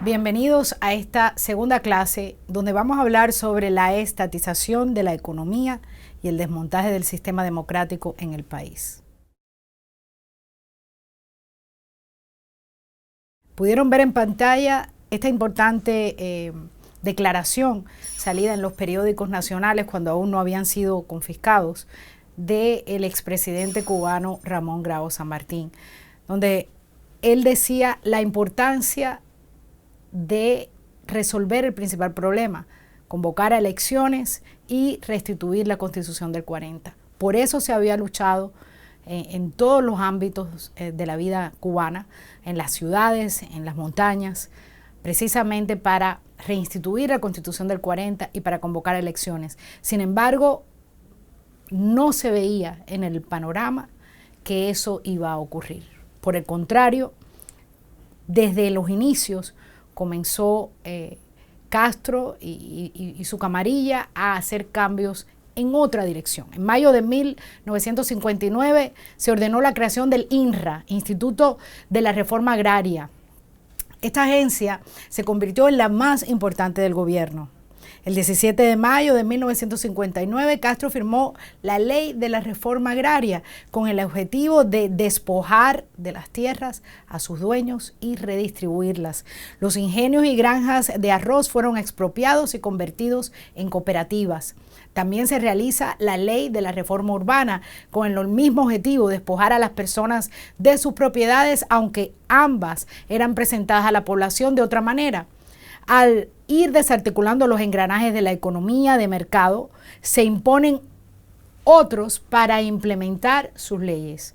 Bienvenidos a esta segunda clase donde vamos a hablar sobre la estatización de la economía y el desmontaje del sistema democrático en el país. Pudieron ver en pantalla esta importante declaración salida en los periódicos nacionales cuando aún no habían sido confiscados del expresidente cubano Ramón Grau San Martín, donde él decía la importancia de resolver el principal problema, convocar a elecciones y restituir la Constitución del 40. Por eso se había luchado en todos los ámbitos de la vida cubana, en las ciudades, en las montañas, precisamente para reinstituir la Constitución del 40 y para convocar elecciones. Sin embargo, no se veía en el panorama que eso iba a ocurrir. Por el contrario, desde los inicios comenzó Castro y su camarilla a hacer cambios en otra dirección. En mayo de 1959 se ordenó la creación del INRA, Instituto de la Reforma Agraria. Esta agencia se convirtió en la más importante del gobierno. El 17 de mayo de 1959, Castro firmó la Ley de la Reforma Agraria con el objetivo de despojar de las tierras a sus dueños y redistribuirlas. Los ingenios y granjas de arroz fueron expropiados y convertidos en cooperativas. También se realiza la Ley de la Reforma Urbana con el mismo objetivo, despojar a las personas de sus propiedades, aunque ambas eran presentadas a la población de otra manera. Al ir desarticulando los engranajes de la economía de mercado, se imponen otros para implementar sus leyes.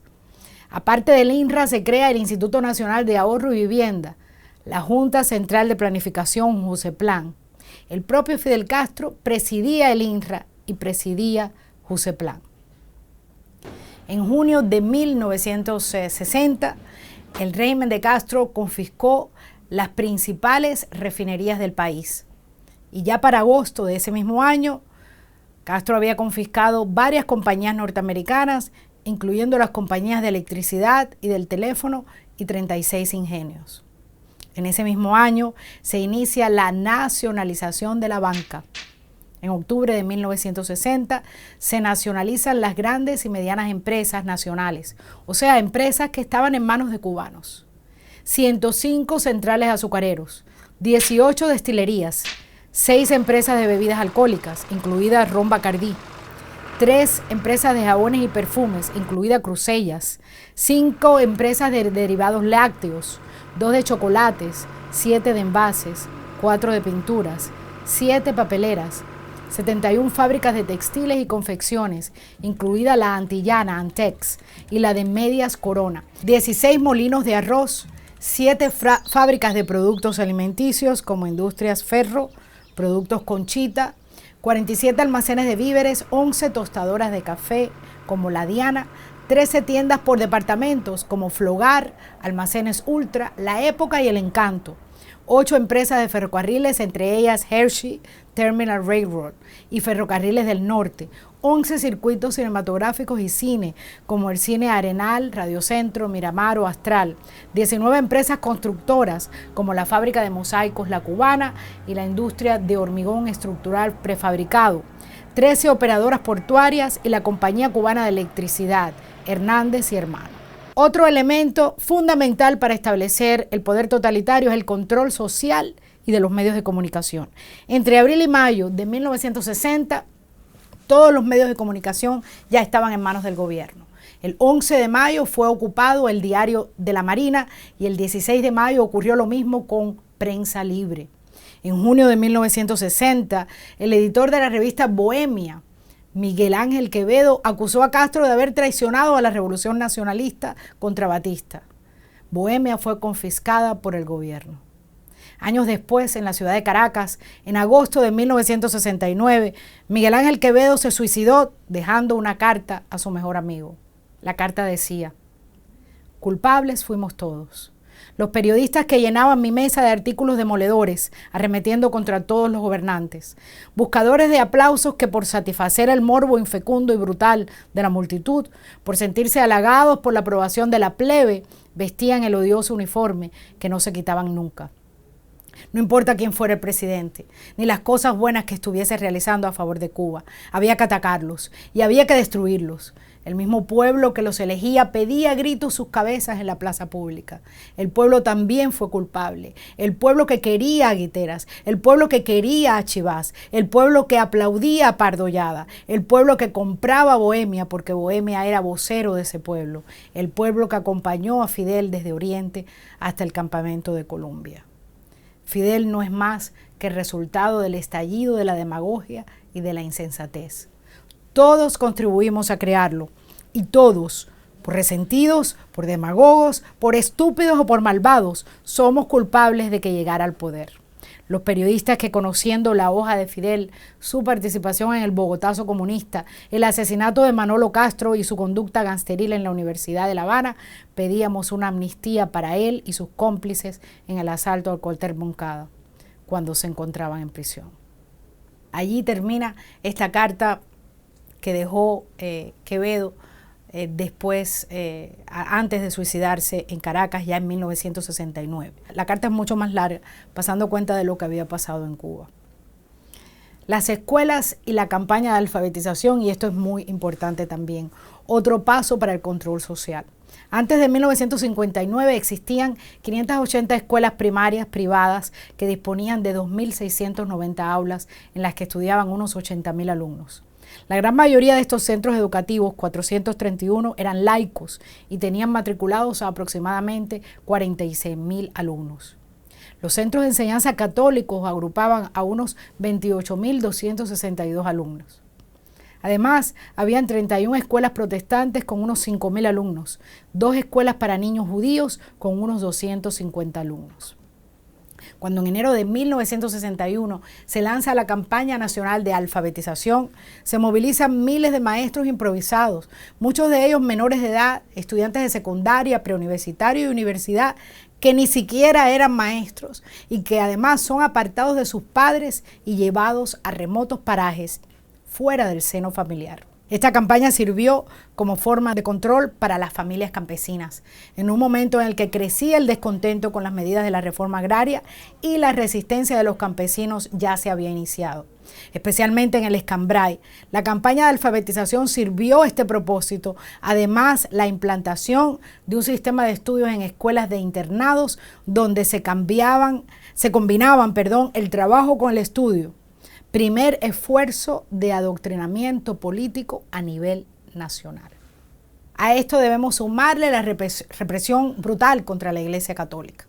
Aparte del INRA, se crea el Instituto Nacional de Ahorro y Vivienda, la Junta Central de Planificación, Juseplan. El propio Fidel Castro presidía el INRA y presidía Juseplan. En junio de 1960, el régimen de Castro confiscó las principales refinerías del país. Y ya para agosto de ese mismo año, Castro había confiscado varias compañías norteamericanas, incluyendo las compañías de electricidad y del teléfono y 36 ingenios. En ese mismo año se inicia la nacionalización de la banca. En octubre de 1960 se nacionalizan las grandes y medianas empresas nacionales, o sea, empresas que estaban en manos de cubanos. 105 centrales azucareros, 18 destilerías, 6 empresas de bebidas alcohólicas, incluida Ron Bacardí, 3 empresas de jabones y perfumes, incluida Crucellas, 5 empresas de derivados lácteos, 2 de chocolates, 7 de envases, 4 de pinturas, 7 papeleras, 71 fábricas de textiles y confecciones, incluida la antillana Antex y la de medias Corona, 16 molinos de arroz, 7 fábricas de productos alimenticios como Industrias Ferro, Productos Conchita, 47 almacenes de víveres, 11 tostadoras de café como La Diana, 13 tiendas por departamentos como Flogar, Almacenes Ultra, La Época y El Encanto, 8 empresas de ferrocarriles, entre ellas Hershey Terminal Railroad y Ferrocarriles del Norte, 11 circuitos cinematográficos y cine, como el Cine Arenal, Radiocentro, Miramar o Astral, 19 empresas constructoras, como la Fábrica de Mosaicos La Cubana y la Industria de Hormigón Estructural Prefabricado, 13 operadoras portuarias y la Compañía Cubana de Electricidad, Hernández y Hermanos. Otro elemento fundamental para establecer el poder totalitario es el control social y de los medios de comunicación. Entre abril y mayo de 1960, todos los medios de comunicación ya estaban en manos del gobierno. El 11 de mayo fue ocupado el Diario de la Marina y el 16 de mayo ocurrió lo mismo con Prensa Libre. En junio de 1960, el editor de la revista Bohemia, Miguel Ángel Quevedo, acusó a Castro de haber traicionado a la revolución nacionalista contra Batista. Bohemia fue confiscada por el gobierno. Años después, en la ciudad de Caracas, en agosto de 1969, Miguel Ángel Quevedo se suicidó dejando una carta a su mejor amigo. La carta decía: culpables fuimos todos. Los periodistas que llenaban mi mesa de artículos demoledores, arremetiendo contra todos los gobernantes. Buscadores de aplausos que por satisfacer el morbo infecundo y brutal de la multitud, por sentirse halagados por la aprobación de la plebe, vestían el odioso uniforme que no se quitaban nunca. No importa quién fuera el presidente, ni las cosas buenas que estuviese realizando a favor de Cuba. Había que atacarlos y había que destruirlos. El mismo pueblo que los elegía pedía a gritos sus cabezas en la plaza pública. El pueblo también fue culpable. El pueblo que quería a Guiteras, el pueblo que quería a Chivás, el pueblo que aplaudía a Pardo Llada, el pueblo que compraba a Bohemia porque Bohemia era vocero de ese pueblo, el pueblo que acompañó a Fidel desde Oriente hasta el campamento de Colombia. Fidel no es más que el resultado del estallido de la demagogia y de la insensatez. Todos contribuimos a crearlo y todos, por resentidos, por demagogos, por estúpidos o por malvados, somos culpables de que llegara al poder. Los periodistas que, conociendo la hoja de Fidel, su participación en el Bogotazo comunista, el asesinato de Manolo Castro y su conducta gangsteril en la Universidad de La Habana, pedíamos una amnistía para él y sus cómplices en el asalto al cuartel Moncada, cuando se encontraban en prisión. Allí termina esta carta que dejó Quevedo antes de suicidarse en Caracas, ya en 1969. La carta es mucho más larga, pasando cuenta de lo que había pasado en Cuba. Las escuelas y la campaña de alfabetización, y esto es muy importante también, otro paso para el control social. Antes de 1959 existían 580 escuelas primarias privadas que disponían de 2.690 aulas en las que estudiaban unos 80.000 alumnos. La gran mayoría de estos centros educativos, 431, eran laicos y tenían matriculados a aproximadamente 46.000 alumnos. Los centros de enseñanza católicos agrupaban a unos 28.262 alumnos. Además, habían 31 escuelas protestantes con unos 5.000 alumnos, 2 escuelas para niños judíos con unos 250 alumnos. Cuando en enero de 1961 se lanza la campaña nacional de alfabetización, se movilizan miles de maestros improvisados, muchos de ellos menores de edad, estudiantes de secundaria, preuniversitario y universidad, que ni siquiera eran maestros y que además son apartados de sus padres y llevados a remotos parajes fuera del seno familiar. Esta campaña sirvió como forma de control para las familias campesinas, en un momento en el que crecía el descontento con las medidas de la reforma agraria y la resistencia de los campesinos ya se había iniciado. Especialmente en el Escambray, la campaña de alfabetización sirvió a este propósito. Además, la implantación de un sistema de estudios en escuelas de internados donde se combinaban el trabajo con el estudio. Primer esfuerzo de adoctrinamiento político a nivel nacional. A esto debemos sumarle la represión brutal contra la Iglesia Católica.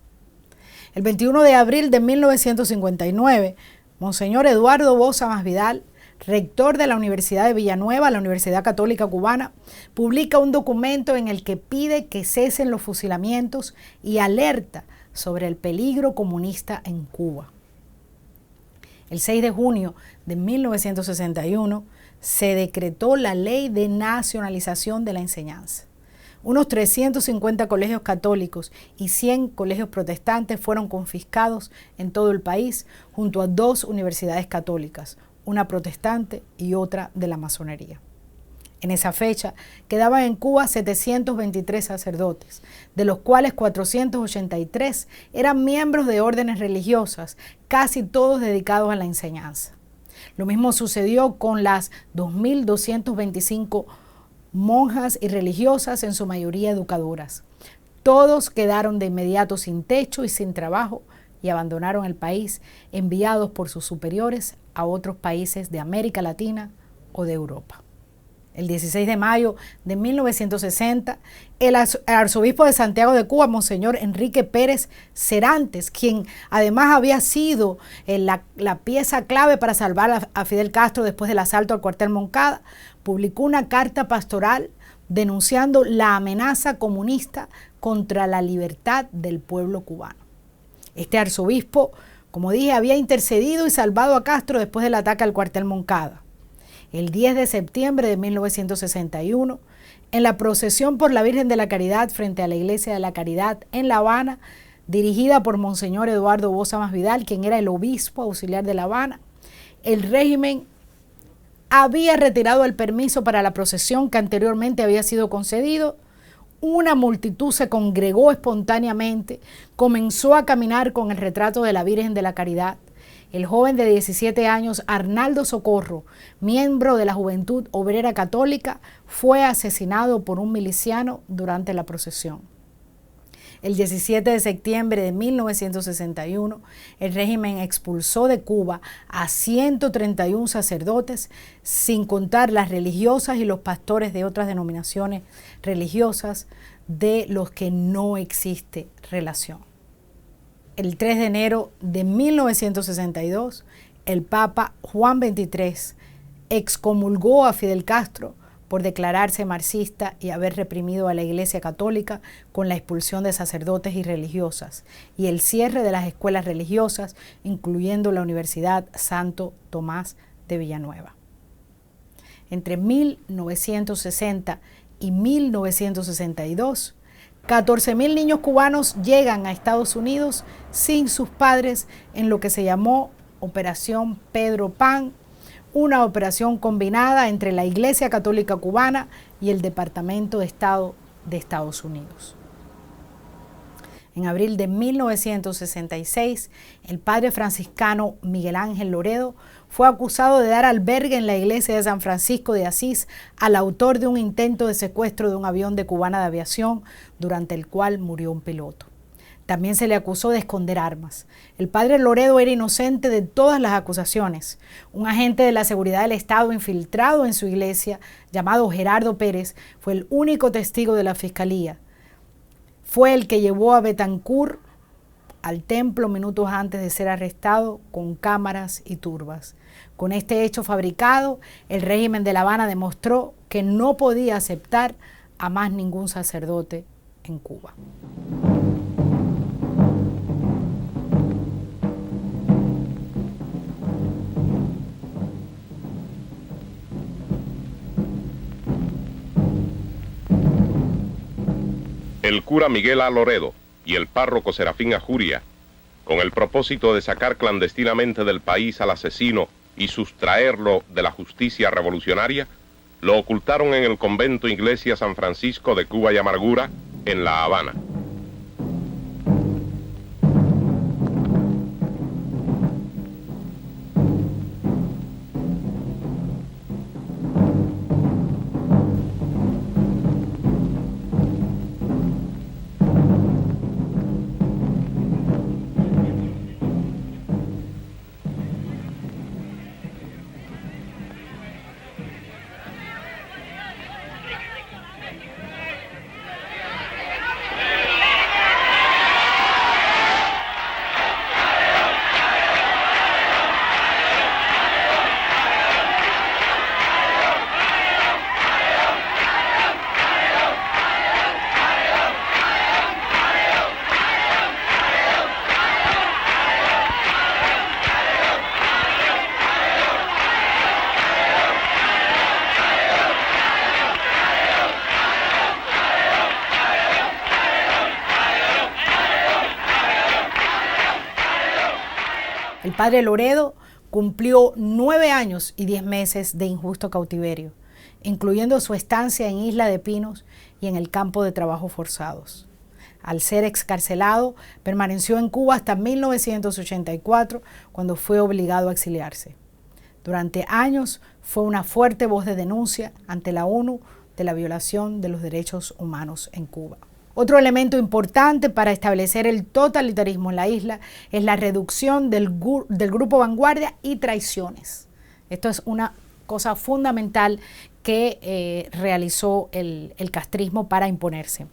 El 21 de abril de 1959, Monseñor Eduardo Boza Masvidal, rector de la Universidad de Villanueva, la Universidad Católica Cubana, publica un documento en el que pide que cesen los fusilamientos y alerta sobre el peligro comunista en Cuba. El 6 de junio de 1961 se decretó la Ley de Nacionalización de la Enseñanza. Unos 350 colegios católicos y 100 colegios protestantes fueron confiscados en todo el país, junto a 2 universidades católicas, una protestante y otra de la masonería. En esa fecha quedaban en Cuba 723 sacerdotes, de los cuales 483 eran miembros de órdenes religiosas, casi todos dedicados a la enseñanza. Lo mismo sucedió con las 2.225 monjas y religiosas, en su mayoría educadoras. Todos quedaron de inmediato sin techo y sin trabajo y abandonaron el país, enviados por sus superiores a otros países de América Latina o de Europa. El 16 de mayo de 1960, el arzobispo de Santiago de Cuba, Monseñor Enrique Pérez Serantes, quien además había sido la pieza clave para salvar a Fidel Castro después del asalto al cuartel Moncada, publicó una carta pastoral denunciando la amenaza comunista contra la libertad del pueblo cubano. Este arzobispo, como dije, había intercedido y salvado a Castro después del ataque al cuartel Moncada. El 10 de septiembre de 1961, en la procesión por la Virgen de la Caridad frente a la Iglesia de la Caridad en La Habana, dirigida por Monseñor Eduardo Boza Masvidal, quien era el obispo auxiliar de La Habana, el régimen había retirado el permiso para la procesión que anteriormente había sido concedido. una multitud se congregó espontáneamente, comenzó a caminar con el retrato de la Virgen de la Caridad. El joven de 17 años, Arnaldo Socorro, miembro de la Juventud Obrera Católica, fue asesinado por un miliciano durante la procesión. El 17 de septiembre de 1961, el régimen expulsó de Cuba a 131 sacerdotes, sin contar las religiosas y los pastores de otras denominaciones religiosas de los que no existe relación. El 3 de enero de 1962, el Papa Juan XXIII excomulgó a Fidel Castro por declararse marxista y haber reprimido a la Iglesia Católica con la expulsión de sacerdotes y religiosas y el cierre de las escuelas religiosas, incluyendo la Universidad Santo Tomás de Villanueva. Entre 1960 y 1962, 14.000 niños cubanos llegan a Estados Unidos sin sus padres en lo que se llamó Operación Pedro Pan, una operación combinada entre la Iglesia Católica Cubana y el Departamento de Estado de Estados Unidos. En abril de 1966, el padre franciscano Miguel Ángel Loredo fue acusado de dar albergue en la iglesia de San Francisco de Asís al autor de un intento de secuestro de un avión de Cubana de Aviación, durante el cual murió un piloto. También se le acusó de esconder armas. El padre Loredo era inocente de todas las acusaciones. Un agente de la seguridad del Estado infiltrado en su iglesia, llamado Gerardo Pérez, fue el único testigo de la fiscalía. Fue el que llevó a Betancourt al templo minutos antes de ser arrestado con cámaras y turbas. Con este hecho fabricado, el régimen de La Habana demostró que no podía aceptar a más ningún sacerdote en Cuba. El cura Miguel A. Loredo y el párroco Serafín Ajuria, con el propósito de sacar clandestinamente del país al asesino y sustraerlo de la justicia revolucionaria, lo ocultaron en el convento Iglesia San Francisco de Cuba y Amargura, en La Habana. El padre Loredo cumplió 9 años y 10 meses de injusto cautiverio, incluyendo su estancia en Isla de Pinos y en el campo de trabajo forzados. Al ser excarcelado, permaneció en Cuba hasta 1984, cuando fue obligado a exiliarse. Durante años fue una fuerte voz de denuncia ante la ONU de la violación de los derechos humanos en Cuba. Otro elemento importante para establecer el totalitarismo en la isla es la reducción del Grupo Vanguardia y traiciones. Esto es una cosa fundamental que realizó el castrismo para imponerse.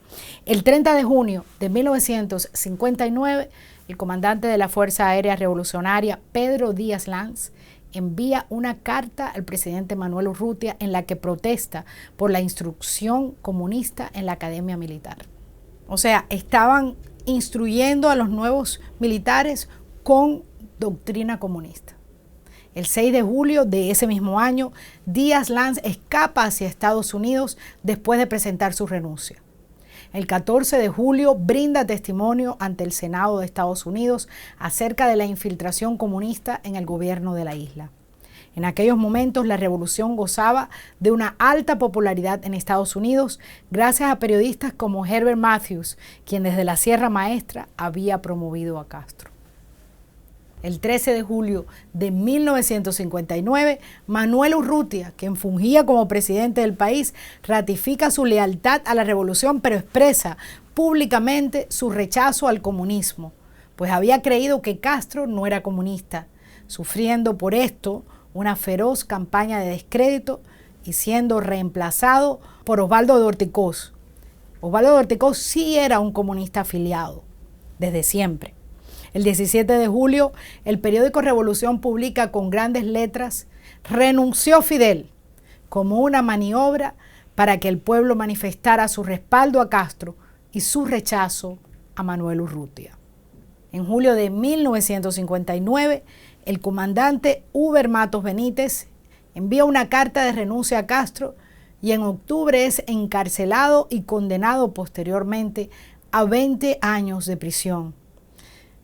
El 30 de junio de 1959, el comandante de la Fuerza Aérea Revolucionaria, Pedro Díaz Lanz, envía una carta al presidente Manuel Urrutia en la que protesta por la instrucción comunista en la Academia Militar. O sea, estaban instruyendo a los nuevos militares con doctrina comunista. El 6 de julio de ese mismo año, Díaz Lanz escapa hacia Estados Unidos después de presentar su renuncia. El 14 de julio brinda testimonio ante el Senado de Estados Unidos acerca de la infiltración comunista en el gobierno de la isla. En aquellos momentos la revolución gozaba de una alta popularidad en Estados Unidos gracias a periodistas como Herbert Matthews, quien desde la Sierra Maestra había promovido a Castro. El 13 de julio de 1959, Manuel Urrutia, quien fungía como presidente del país, ratifica su lealtad a la revolución, pero expresa públicamente su rechazo al comunismo, pues había creído que Castro no era comunista, sufriendo por esto una feroz campaña de descrédito y siendo reemplazado por Osvaldo de Orticoz. Osvaldo de Orticoz sí era un comunista afiliado, desde siempre. El 17 de julio, el periódico Revolución publica con grandes letras: renunció Fidel, como una maniobra para que el pueblo manifestara su respaldo a Castro y su rechazo a Manuel Urrutia. En julio de 1959, el comandante Uber Matos Benítez envía una carta de renuncia a Castro y en octubre es encarcelado y condenado posteriormente a 20 años de prisión.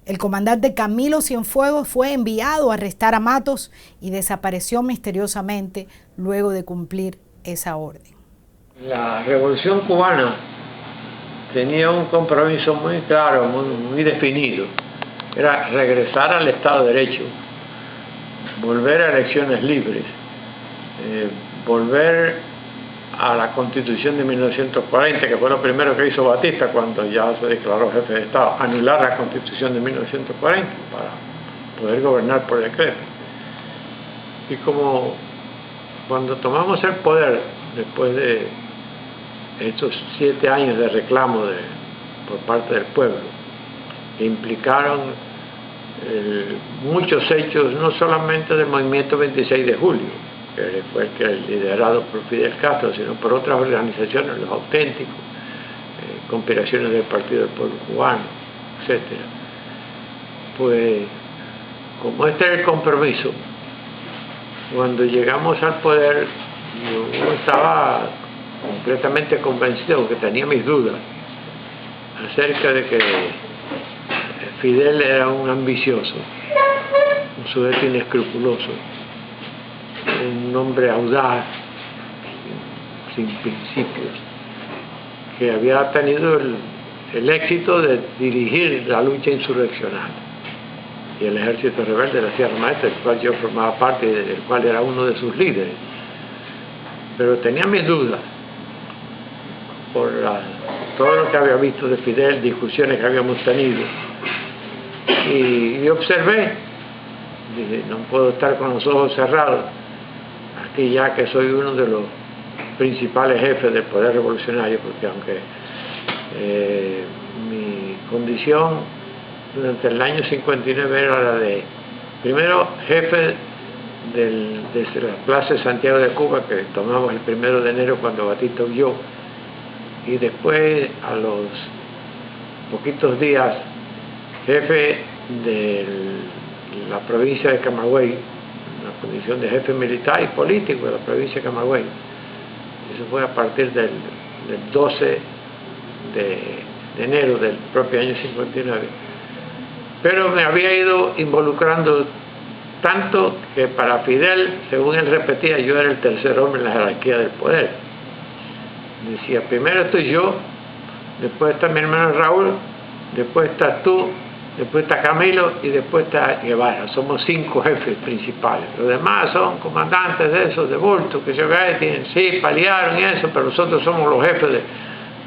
El comandante Camilo Cienfuegos fue enviado a arrestar a Matos y desapareció misteriosamente luego de cumplir esa orden. La Revolución Cubana tenía un compromiso muy claro, muy definido. Era regresar al Estado de Derecho, volver a elecciones libres, volver a la Constitución de 1940, que fue lo primero que hizo Batista cuando ya se declaró jefe de Estado, anular la Constitución de 1940 para poder gobernar por decreto. Y como cuando tomamos el poder, después de estos 7 años de reclamo por parte del pueblo, que implicaron muchos hechos, no solamente del movimiento 26 de julio, que fue liderado por Fidel Castro, sino por otras organizaciones, los auténticos, conspiraciones del Partido del Pueblo Cubano, etc. Pues, como este era el compromiso, cuando llegamos al poder, yo estaba completamente convencido, porque tenía mis dudas, acerca de que Fidel era un ambicioso, un sujeto inescrupuloso, un hombre audaz, sin principios, que había tenido el éxito de dirigir la lucha insurreccional y el ejército rebelde de la Sierra Maestra, del cual yo formaba parte y del cual era uno de sus líderes. Pero tenía mis dudas por todo lo que había visto de Fidel, discusiones que habíamos tenido, y observé, dije, no puedo estar con los ojos cerrados aquí, ya que soy uno de los principales jefes del poder revolucionario, porque aunque mi condición durante el año 59 era la de, primero, jefe desde la Plaza de Santiago de Cuba, que tomamos el 1 de enero cuando Batista huyó, y después, a los poquitos días, jefe de la provincia de Camagüey, una condición de jefe militar y político de la provincia de Camagüey. Eso fue a partir del 12 de enero del propio año 59. Pero me había ido involucrando tanto que para Fidel, según él repetía, yo era el tercer hombre en la jerarquía del poder. Decía, primero estoy yo, después está mi hermano Raúl, después estás tú, después está Camilo y después está Guevara. Somos 5 jefes principales. Los demás son comandantes de esos, de bulto, que se tienen, sí, paliaron y eso, pero nosotros somos los jefes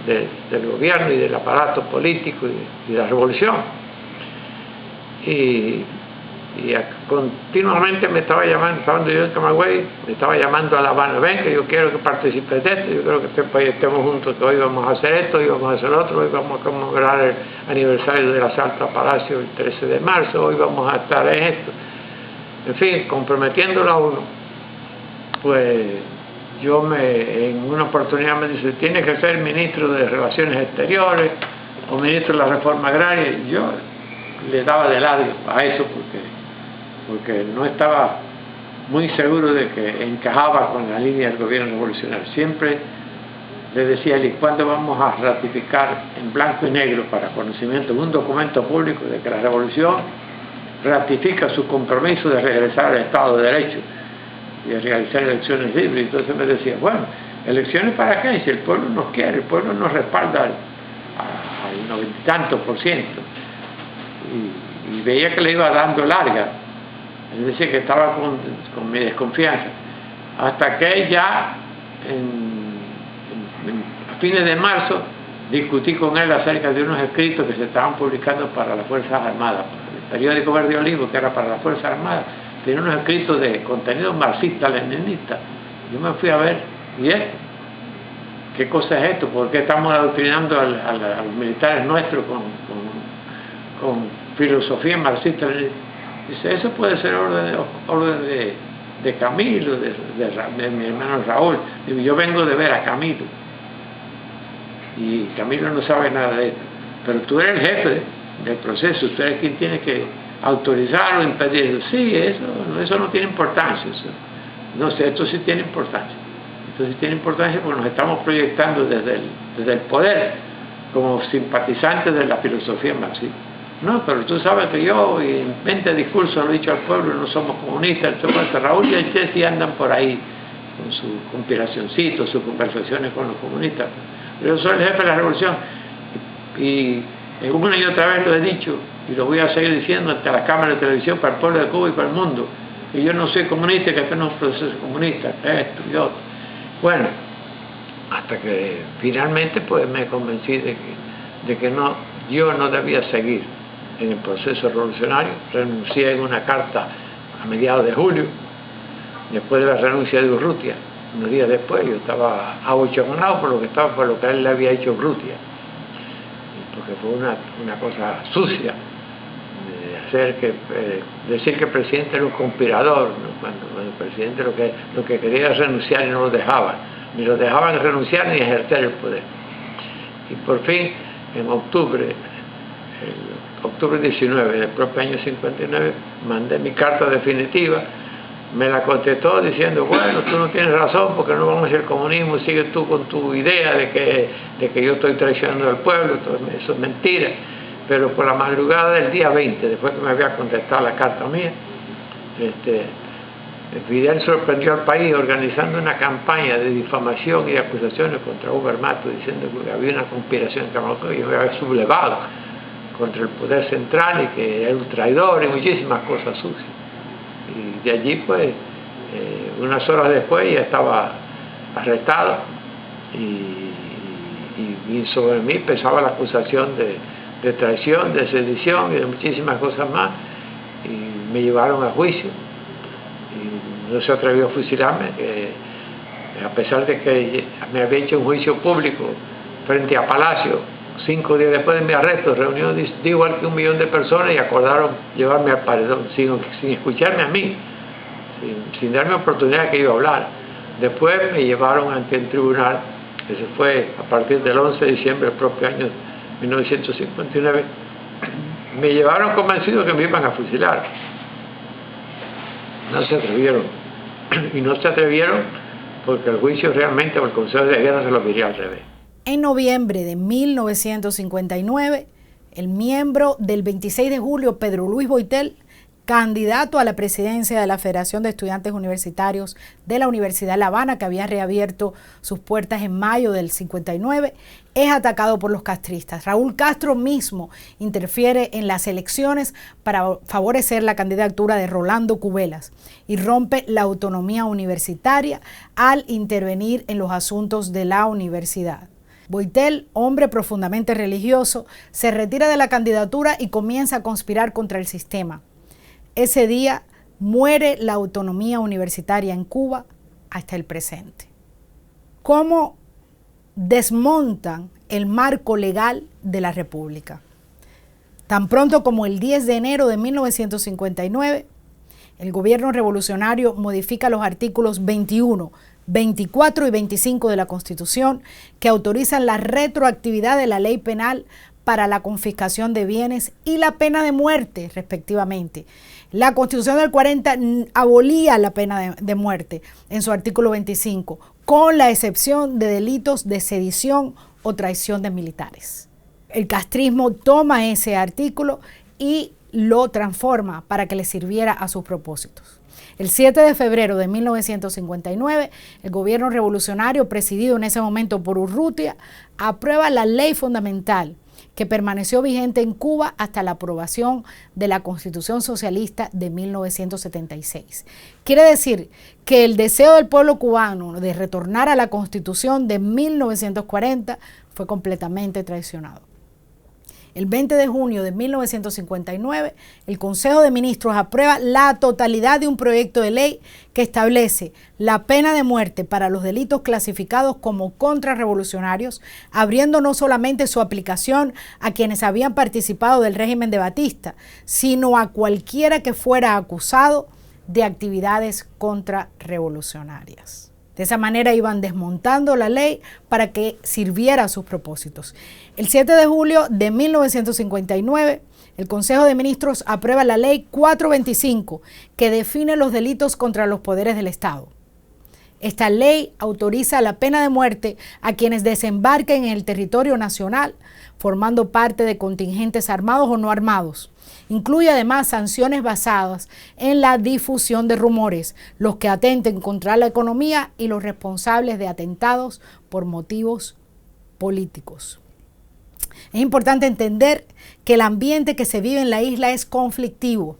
del gobierno y del aparato político y de la revolución. Y continuamente me estaba llamando, estando yo en Camagüey, me estaba llamando a La Habana, ven que yo quiero que participes de esto, yo creo que este país estemos juntos, que hoy vamos a hacer esto, hoy vamos a hacer otro, hoy vamos a conmemorar el aniversario del asalto a Palacio el 13 de marzo, hoy vamos a estar en esto. En fin, comprometiéndolo a uno, pues yo en una oportunidad me dice, tienes que ser ministro de Relaciones Exteriores o ministro de la Reforma Agraria, y yo le daba de lado a eso porque no estaba muy seguro de que encajaba con la línea del gobierno revolucionario. Siempre le decía a él, ¿cuándo vamos a ratificar en blanco y negro para conocimiento un documento público de que la revolución ratifica su compromiso de regresar al Estado de Derecho y a realizar elecciones libres. Entonces me decía, bueno, ¿elecciones para qué? Si el pueblo nos quiere, el pueblo nos respalda al 90 y tantos %. Y veía que le iba dando larga. Es decir, que estaba con mi desconfianza. Hasta que ya a fines de marzo discutí con él acerca de unos escritos que se estaban publicando para las Fuerzas Armadas. El periódico Verde Olivo, que era para las Fuerzas Armadas, tenía unos escritos de contenido marxista-leninista. Yo me fui a ver, ¿y esto? ¿Qué cosa es esto? ¿Por qué estamos adoctrinando a los militares nuestros con filosofía marxista-leninista? Dice, eso puede ser orden de Camilo, de mi hermano Raúl. Digo, yo vengo de ver a Camilo. Y Camilo no sabe nada de esto. Pero tú eres el jefe del proceso, tú eres quien tiene que autorizar o impedirlo. Sí, eso no tiene importancia. No sé, esto sí tiene importancia. Esto sí tiene importancia porque nos estamos proyectando desde el poder como simpatizantes de la filosofía marxista. No, pero tú sabes que yo en 20 discursos lo he dicho al pueblo, no somos comunistas. Entonces Raúl y el Che sí andan por ahí con sus conspiracioncitos, sus conversaciones con los comunistas. Yo soy el jefe de la revolución y una y otra vez lo he dicho y lo voy a seguir diciendo ante las cámaras de televisión para el pueblo de Cuba y para el mundo. Y yo no soy comunista, que esto no es un proceso comunista, esto y otro. Bueno, hasta que finalmente pues me convencí de que yo no debía seguir en el proceso revolucionario. Renuncié en una carta a mediados de julio, después de la renuncia de Urrutia. Unos días después yo estaba abochornado por lo que él le había hecho Urrutia, porque fue una cosa sucia decir que el presidente era un conspirador, ¿no? Cuando el presidente lo que quería era renunciar y no lo dejaban, ni lo dejaban renunciar ni ejercer el poder. Y por fin, en octubre 19 del propio año 59, mandé mi carta definitiva. Me la contestó diciendo, bueno, tú no tienes razón porque no vamos hacia el comunismo, sigue tú con tu idea de que yo estoy traicionando al pueblo, eso es mentira. Pero por la madrugada del día 20, después que me había contestado la carta mía, Fidel sorprendió al país organizando una campaña de difamación y de acusaciones contra Hugo Armato, diciendo que había una conspiración que yo me había sublevado contra el poder central y que era un traidor y muchísimas cosas sucias. Y de allí pues unas horas después ya estaba arrestado y sobre mí pesaba la acusación de traición, de sedición y de muchísimas cosas más, y me llevaron a juicio y no se atrevió a fusilarme, a pesar de que me había hecho un juicio público frente a Palacio 5 días después de mi arresto, reunió de igual que 1 millón de personas y acordaron llevarme al paredón sin escucharme a mí, sin darme oportunidad de que iba a hablar. Después me llevaron ante el tribunal, eso fue a partir del 11 de diciembre del propio año 1959, me llevaron convencido que me iban a fusilar. No se atrevieron, y no se atrevieron porque el juicio realmente, o el Consejo de Guerra se lo diría al revés. En noviembre de 1959, el miembro del 26 de julio, Pedro Luis Boitel, candidato a la presidencia de la Federación de Estudiantes Universitarios de la Universidad de La Habana, que había reabierto sus puertas en mayo del 59, es atacado por los castristas. Raúl Castro mismo interfiere en las elecciones para favorecer la candidatura de Rolando Cubelas y rompe la autonomía universitaria al intervenir en los asuntos de la universidad. Boitel, hombre profundamente religioso, se retira de la candidatura y comienza a conspirar contra el sistema. Ese día muere la autonomía universitaria en Cuba hasta el presente. ¿Cómo desmontan el marco legal de la República? Tan pronto como el 10 de enero de 1959, el gobierno revolucionario modifica los artículos 21, 24 y 25 de la Constitución, que autorizan la retroactividad de la ley penal para la confiscación de bienes y la pena de muerte, respectivamente. La Constitución del 40 abolía la pena de muerte en su artículo 25, con la excepción de delitos de sedición o traición de militares. El castrismo toma ese artículo y lo transforma para que le sirviera a sus propósitos. El 7 de febrero de 1959, el gobierno revolucionario, presidido en ese momento por Urrutia, aprueba la ley fundamental que permaneció vigente en Cuba hasta la aprobación de la Constitución Socialista de 1976. Quiere decir que el deseo del pueblo cubano de retornar a la Constitución de 1940 fue completamente traicionado. El 20 de junio de 1959, el Consejo de Ministros aprueba la totalidad de un proyecto de ley que establece la pena de muerte para los delitos clasificados como contrarrevolucionarios, abriendo no solamente su aplicación a quienes habían participado del régimen de Batista, sino a cualquiera que fuera acusado de actividades contrarrevolucionarias. De esa manera iban desmontando la ley para que sirviera a sus propósitos. El 7 de julio de 1959, el Consejo de Ministros aprueba la Ley 425, que define los delitos contra los poderes del Estado. Esta ley autoriza la pena de muerte a quienes desembarquen en el territorio nacional, formando parte de contingentes armados o no armados. Incluye además sanciones basadas en la difusión de rumores, los que atenten contra la economía y los responsables de atentados por motivos políticos. Es importante entender que el ambiente que se vive en la isla es conflictivo.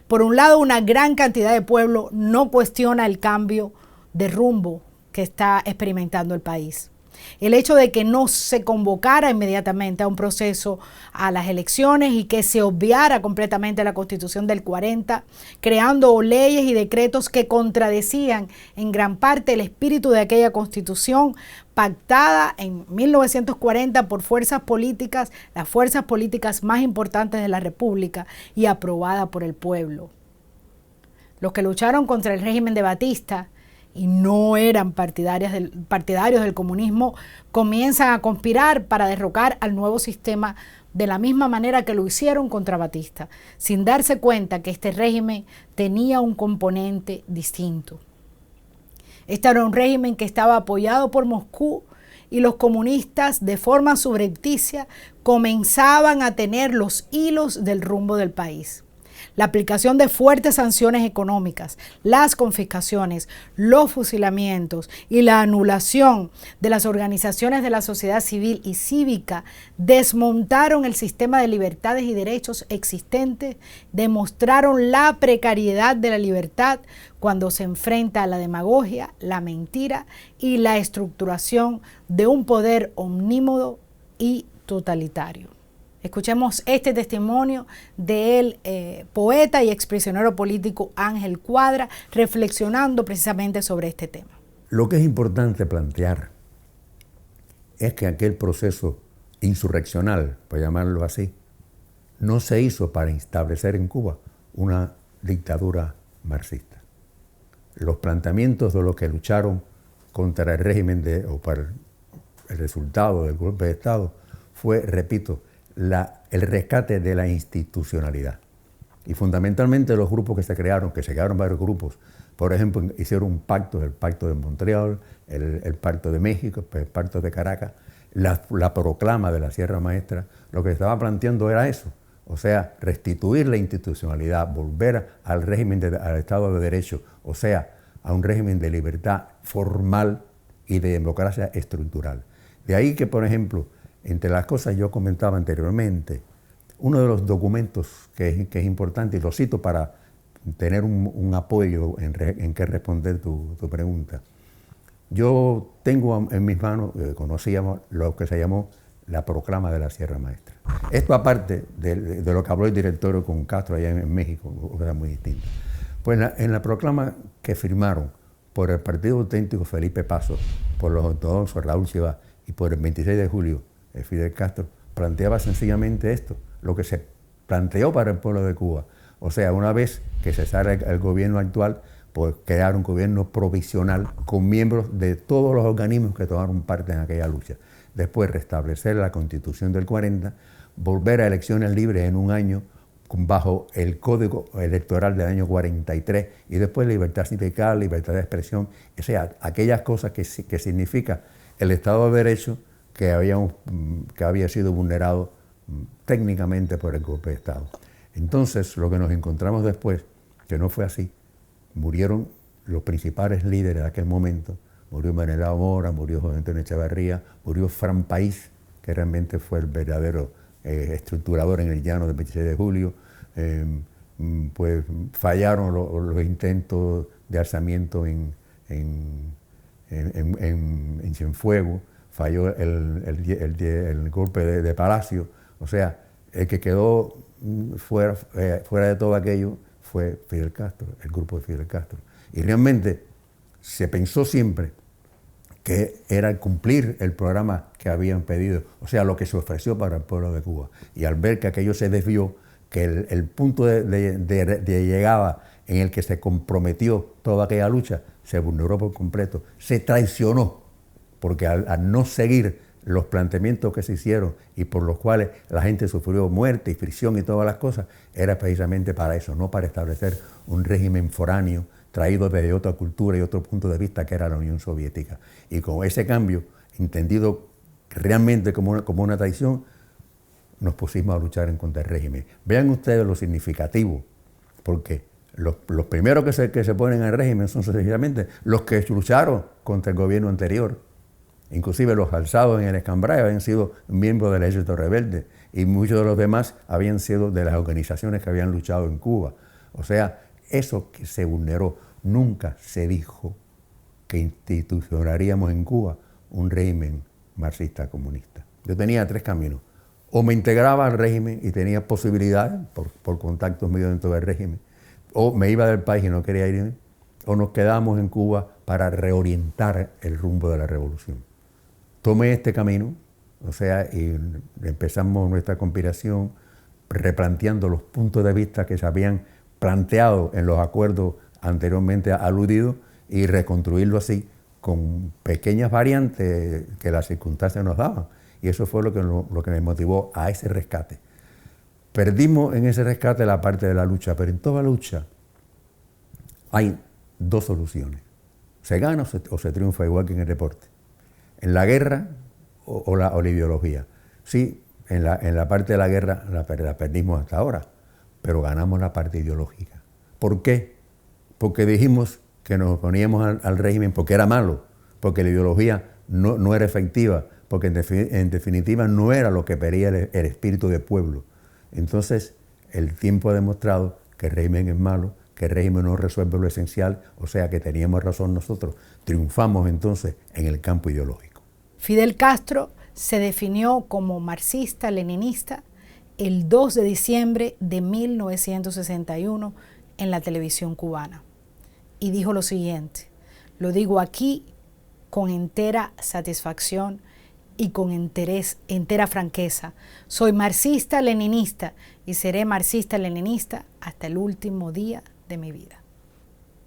Por un lado, una gran cantidad de pueblo no cuestiona el cambio de rumbo que está experimentando el país. El hecho de que no se convocara inmediatamente a un proceso a las elecciones y que se obviara completamente la Constitución del 40, creando leyes y decretos que contradecían en gran parte el espíritu de aquella Constitución pactada en 1940 por fuerzas políticas, las fuerzas políticas más importantes de la República y aprobada por el pueblo. Los que lucharon contra el régimen de Batista y no eran partidarios del comunismo, comienzan a conspirar para derrocar al nuevo sistema de la misma manera que lo hicieron contra Batista, sin darse cuenta que este régimen tenía un componente distinto. Este era un régimen que estaba apoyado por Moscú y los comunistas, de forma subrepticia, comenzaban a tener los hilos del rumbo del país. La aplicación de fuertes sanciones económicas, las confiscaciones, los fusilamientos y la anulación de las organizaciones de la sociedad civil y cívica desmontaron el sistema de libertades y derechos existentes, demostraron la precariedad de la libertad cuando se enfrenta a la demagogia, la mentira y la estructuración de un poder omnímodo y totalitario. Escuchemos este testimonio del poeta y exprisionero político Ángel Cuadra, reflexionando precisamente sobre este tema. Lo que es importante plantear es que aquel proceso insurreccional, por llamarlo así, no se hizo para establecer en Cuba una dictadura marxista. Los planteamientos de los que lucharon contra el régimen o para el resultado del golpe de Estado fue, repito, el rescate de la institucionalidad. Y fundamentalmente los grupos que se crearon varios grupos, por ejemplo, hicieron un pacto, el Pacto de Montreal, el Pacto de México, el Pacto de Caracas, la proclama de la Sierra Maestra. Lo que se estaba planteando era eso, o sea, restituir la institucionalidad, volver al régimen, al Estado de Derecho, o sea, a un régimen de libertad formal y de democracia estructural. De ahí que, por ejemplo, entre las cosas yo comentaba anteriormente, uno de los documentos que es importante, y lo cito para tener un apoyo en que responder tu pregunta. Yo tengo en mis manos, conocíamos lo que se llamó la proclama de la Sierra Maestra. Esto aparte de lo que habló el directorio con Castro allá en México, cosa muy distinta. Pues en la proclama que firmaron por el Partido Auténtico Felipe Paso, por los ortodoxos Raúl Chivá y por el 26 de julio Fidel Castro, planteaba sencillamente esto, lo que se planteó para el pueblo de Cuba. O sea, una vez que cesara el gobierno actual, pues crear un gobierno provisional con miembros de todos los organismos que tomaron parte en aquella lucha. Después restablecer la Constitución del 40, volver a elecciones libres en un año bajo el Código Electoral del año 43 y después libertad sindical, libertad de expresión, o sea, aquellas cosas que significa el Estado de Derecho que había sido vulnerado técnicamente por el golpe de Estado. Entonces, lo que nos encontramos después, que no fue así, murieron los principales líderes de aquel momento. Murió Menelao Mora, murió José Antonio Echeverría, murió Fran País, que realmente fue el verdadero estructurador en el llano del 26 de julio. Pues fallaron los intentos de alzamiento en Cienfuegos, falló el golpe de Palacio. O sea, el que quedó fuera de todo aquello fue Fidel Castro, el grupo de Fidel Castro. Y realmente se pensó siempre que era cumplir el programa que habían pedido, o sea, lo que se ofreció para el pueblo de Cuba. Y al ver que aquello se desvió, que el punto de llegada en el que se comprometió toda aquella lucha se vulneró por completo, se traicionó, porque al no seguir los planteamientos que se hicieron y por los cuales la gente sufrió muerte y fricción y todas las cosas, era precisamente para eso, no para establecer un régimen foráneo traído desde otra cultura y otro punto de vista que era la Unión Soviética. Y con ese cambio, entendido realmente como una traición, nos pusimos a luchar en contra del régimen. Vean ustedes lo significativo, porque los primeros que se ponen al régimen son sencillamente los que lucharon contra el gobierno anterior. Inclusive los alzados en el Escambray habían sido miembros del ejército rebelde y muchos de los demás habían sido de las organizaciones que habían luchado en Cuba. O sea, eso que se vulneró. Nunca se dijo que institucionaríamos en Cuba un régimen marxista comunista. Yo tenía tres caminos. O me integraba al régimen y tenía posibilidades por contactos míos dentro del régimen, o me iba del país y no quería irme, o nos quedábamos en Cuba para reorientar el rumbo de la revolución. Tomé este camino, o sea, y empezamos nuestra conspiración replanteando los puntos de vista que se habían planteado en los acuerdos anteriormente aludidos y reconstruirlo así con pequeñas variantes que las circunstancias nos daban. Y eso fue lo que me motivó a ese rescate. Perdimos en ese rescate la parte de la lucha, pero en toda lucha hay dos soluciones. Se gana o se triunfa, igual que en el deporte. En la guerra o la ideología. Sí, en la parte de la guerra la perdimos hasta ahora, pero ganamos la parte ideológica. ¿Por qué? Porque dijimos que nos oponíamos al régimen porque era malo, porque la ideología no era efectiva, porque en definitiva no era lo que pedía el espíritu del pueblo. Entonces, el tiempo ha demostrado que el régimen es malo, que el régimen no resuelve lo esencial, o sea que teníamos razón nosotros. Triunfamos entonces en el campo ideológico. Fidel Castro se definió como marxista-leninista el 2 de diciembre de 1961 en la televisión cubana. Y dijo lo siguiente: lo digo aquí con entera satisfacción y con entera franqueza. Soy marxista-leninista y seré marxista-leninista hasta el último día de mi vida.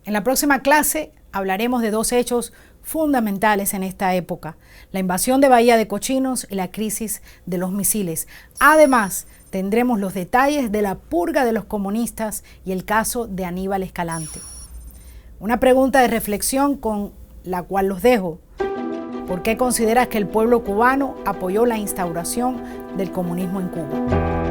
En la próxima clase hablaremos de dos hechos fundamentales en esta época: la invasión de Bahía de Cochinos y la crisis de los misiles. Además, tendremos los detalles de la purga de los comunistas y el caso de Aníbal Escalante. Una pregunta de reflexión con la cual los dejo: ¿por qué consideras que el pueblo cubano apoyó la instauración del comunismo en Cuba?